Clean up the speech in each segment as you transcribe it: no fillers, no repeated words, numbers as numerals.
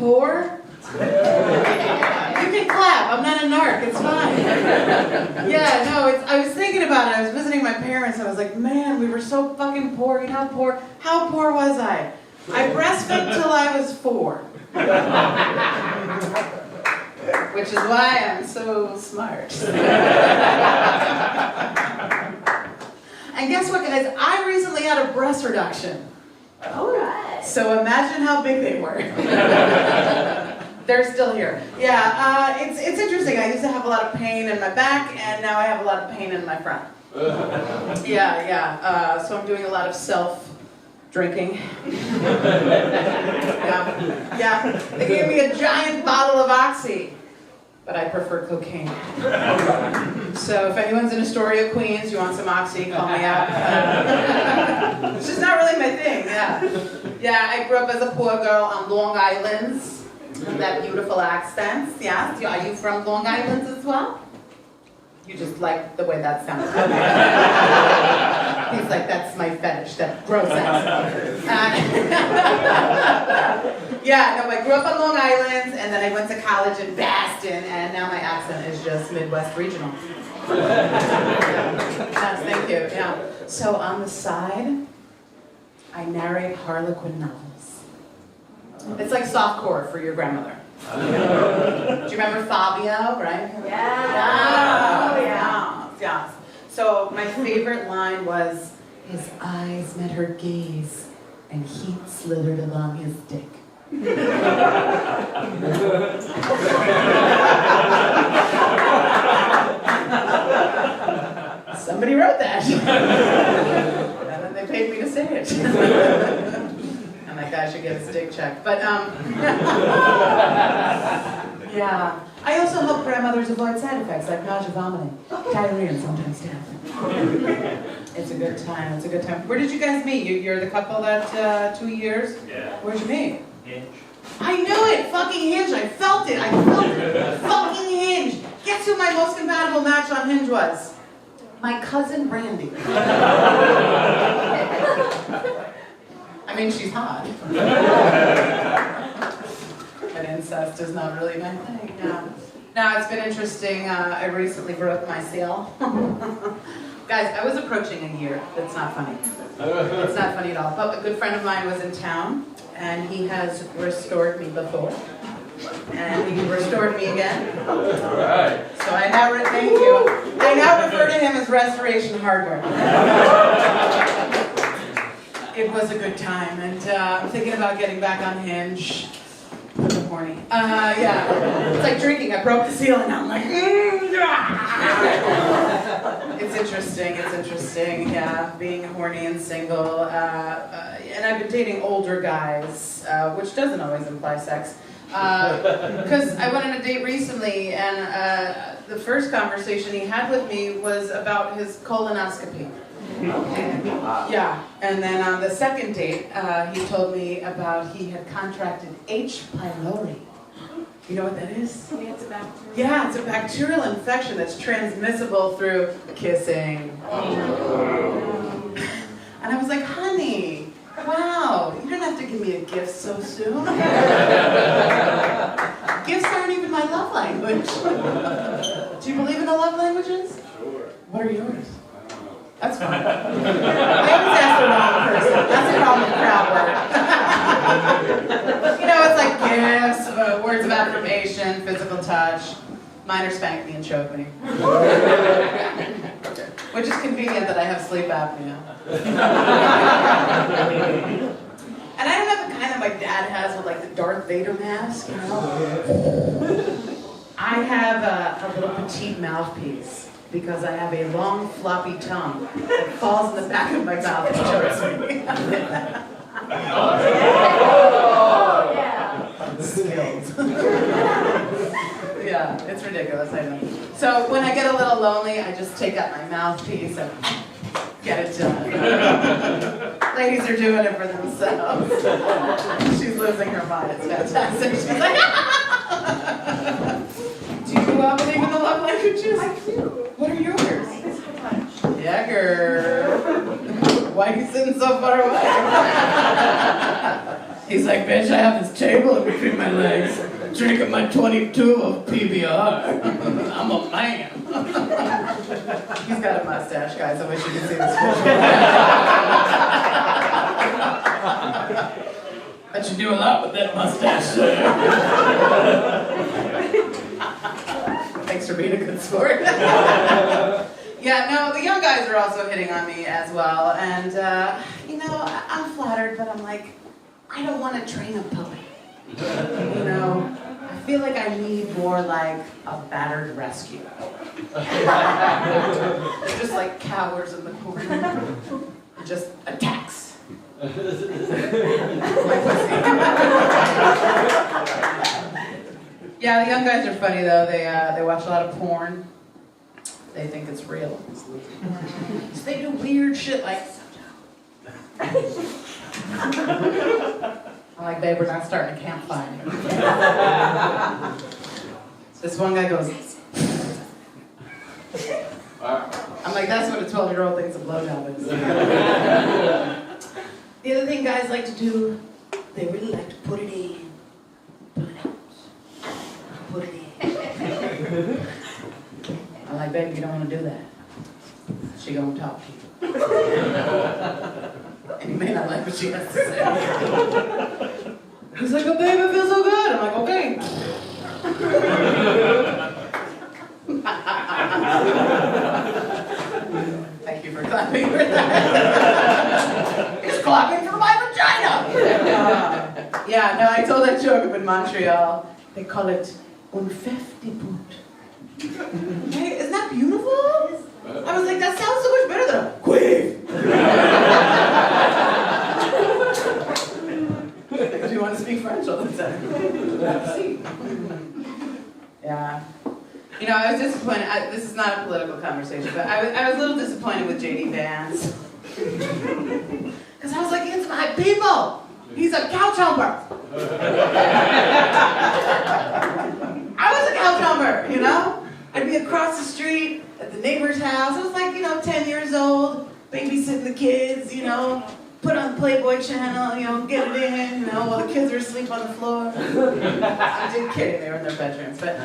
poor? You can clap. I'm not a narc. It's fine. Yeah, no, I was thinking about it. I was visiting my parents. I was like, man, we were so fucking poor. You know how poor? How poor was I? I breastfed till I was 4. Which is why I'm so smart. And guess what, guys? I recently had a breast reduction. All right. So imagine how big they were. They're still here. Yeah, it's interesting. I used to have a lot of pain in my back, and now I have a lot of pain in my front. Yeah. So I'm doing a lot of self-drinking. Yeah. They gave me a giant bottle of Oxy, but I prefer cocaine. So if anyone's in Astoria, Queens, you want some Oxy, call me out. It's just not really my thing, yeah. Yeah, I grew up as a poor girl on Long Island. That beautiful accent, yes. Are you from Long Island as well? You just like the way that sounds. He's like, that's my fetish, that gross accent. Yeah, no, I grew up on Long Island, and then I went to college in Boston, and now my accent is just Midwest regional. Yes, thank you, yeah. So on the side, I narrate Harlequin novels. It's like softcore for your grandmother. Do you remember Fabio, right? Yeah. Oh, yeah. So my favorite line was, his eyes met her gaze, and heat slithered along his dick. Somebody wrote that. And then they paid me to say it. And that guy should get his dick checked. But, yeah. I also help grandmothers avoid side effects like nausea, vomiting, diarrhea, and sometimes death. It's a good time. It's a good time. Where did you guys meet? You're the couple that 2 years? Yeah. Where'd you meet? Hinge. I knew it! Fucking Hinge! I felt it! Fucking Hinge! Guess who my most compatible match on Hinge was? My cousin Brandy. I mean, she's hot. But incest is not really my thing. No, it's been interesting. I recently broke my seal. Guys, I was approaching a year. That's not funny. It's not funny at all. But a good friend of mine was in town, and he has restored me before. And he restored me again. All right. So I now thank you. I now refer to him as Restoration Hardware. It was a good time, and I'm thinking about getting back on Hinge. I'm horny. Yeah. It's like drinking. I broke the seal, and I'm like, It's interesting. Yeah, being horny and single. And I've been dating older guys, which doesn't always imply sex. Because I went on a date recently, and the first conversation he had with me was about his colonoscopy. Yeah, and then on the second date, he told me about he had contracted H. pylori. You know what that is? It's a bacteria. Yeah, it's a bacterial infection that's transmissible through kissing. And I was like, honey, wow, you don't have to give me a gift so soon. Gifts aren't even my love language. Do you believe in the love languages? Sure. What are yours? That's fine. I always ask the wrong person. That's the problem with crowd work. You know, it's like gifts, words of affirmation, physical touch. Mine are spank me and choke me. Which is convenient that I have sleep apnea. And I don't have the kind that my dad has with like the Darth Vader mask, you know? I have a little petite mouthpiece because I have a long floppy tongue that falls in the back of my mouth and chokes me. Skills. Yeah, it's ridiculous, I know. So when I get a little lonely, I just take out my mouthpiece and get it done. Ladies are doing it for themselves. She's losing her mind. It's fantastic. She's like, do you believe in the love languages? I do. What are yours? Physical touch. Yeah, girl. Why are you sitting so far away? He's like, bitch, I have this table in between my legs, drinking my 22 of PBR. I'm a man. He's got a mustache, guys. I wish you could see this picture. Bet you do a lot with that mustache, sir. Thanks for being a good sport. Yeah, no, the young guys are also hitting on me as well, and I'm flattered, but I'm like, I don't want to train a puppy. I feel like I need more like a battered rescue. Just like cowers in the corner. Just attacks. My pussy. Yeah, the young guys are funny though. They watch a lot of porn. They think it's real. So they do weird shit like. I'm like, babe, we're not starting a campfire. This one guy goes. I'm like, that's what a 12-year-old thinks a blowjob is. The other thing guys like to do, they really like to put it in. Put it out. Put it in. I'm like, baby, you don't want to do that. She gonna talk to you. And you may not like what she has to say. He's like, oh, babe, it feels so good. I'm like, okay. Thank you for clapping for that. He's clapping for my vagina. Yeah, no, I told that joke up in Montreal. They call it un fefti-poot. Hey, isn't that beautiful? I was like, that sounds so much better than a queef. Do you want to speak French all the time? Yeah. I was disappointed. This is not a political conversation, but I was a little disappointed with J.D. Vance. Because I was like, it's my people. He's a couch humper. I was a couch humper, I'd be across the street at the neighbor's house. I was like, 10 years old, babysitting the kids, put on the Playboy channel, get it in, while the kids are asleep on the floor. I'm just kidding, they were in their bedrooms, but,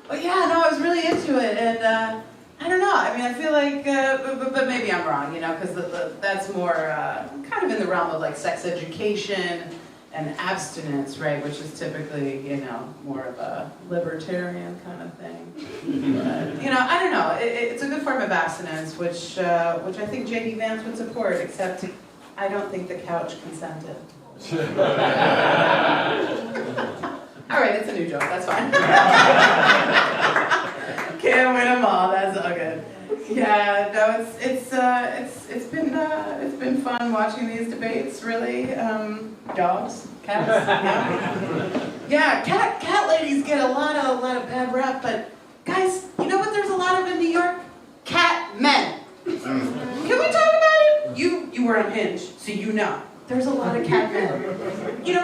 But yeah, no, I was really into it, and I don't know, I feel like, but maybe I'm wrong, because that's more kind of in the realm of like sex education and abstinence, right, which is typically, more of a libertarian kind of thing. But, I don't know. It's a good form of abstinence, which I think J.D. Vance would support, except I don't think the couch consented. All right, it's a new joke. That's fine. Can't win them all. That's all good. Yeah, no, it's been fun watching these debates. Really, dogs, cats. Yeah, cat ladies get a lot of bad rap, but guys, you know what? There's a lot of in New York, cat men. Can we talk about it? You were unhinged, so there's a lot of cat men.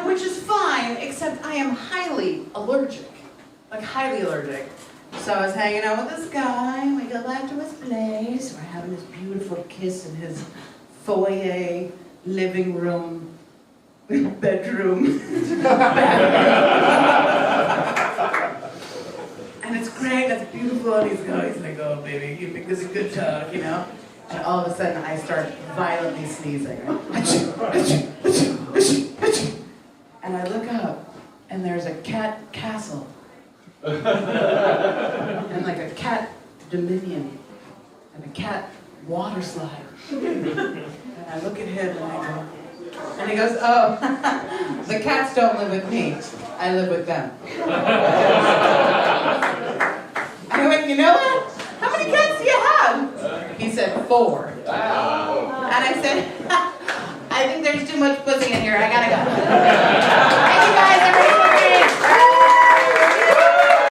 Which is fine, except I am highly allergic, highly allergic. So I was hanging out with this guy, and we go back to his place. We're having this beautiful kiss in his foyer, living room, bedroom, and it's great, and it's beautiful, and he's like, oh baby, you think this is a good talk, And all of a sudden I start violently sneezing. And I look up, and there's a cat castle. And like a cat dominion and a cat water slide. And I look at him and I go, and he goes, oh, the cats don't live with me, I live with them. I went, you know what? How many cats do you have? He said 4. Wow. And I said, I think there's too much pussy in here, I gotta go.